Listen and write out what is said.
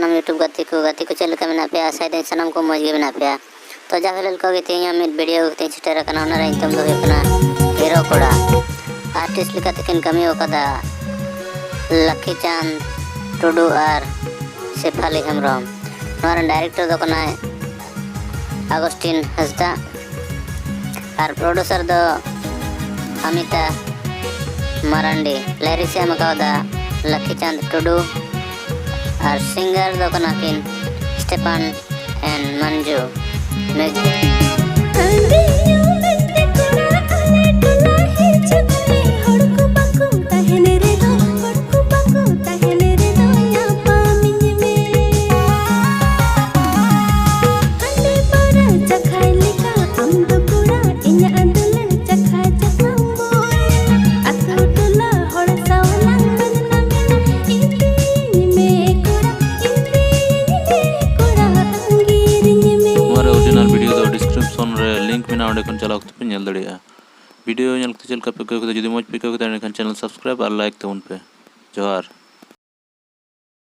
सानम YouTube गाती को चल का मेना पे साइड सानम को मज गे मेना पे तो जाहलल को गे तेया मिड वीडियो ते चिटर कना ओना रे तुम दो कना हीरो कोड़ा आर्टिस्ट लिखा तकिन कमी ओकदा लकी चांद टुडू और शेफाली हेम्ब्रम नोर डायरेक्टर दो कना अगस्टिन हसदा और प्रोड्यूसर दो Amita Marandi lyrics M Kavda Lucky Chand Tudu और सिंगर दो कना किन स्टेफन एंड मंजू लिंक में ना चला पे नल दड़िया वीडियो चलते चलका पे जुदी मज पे चैनल सब्सक्राइब और लाइक तबन पे जोहार।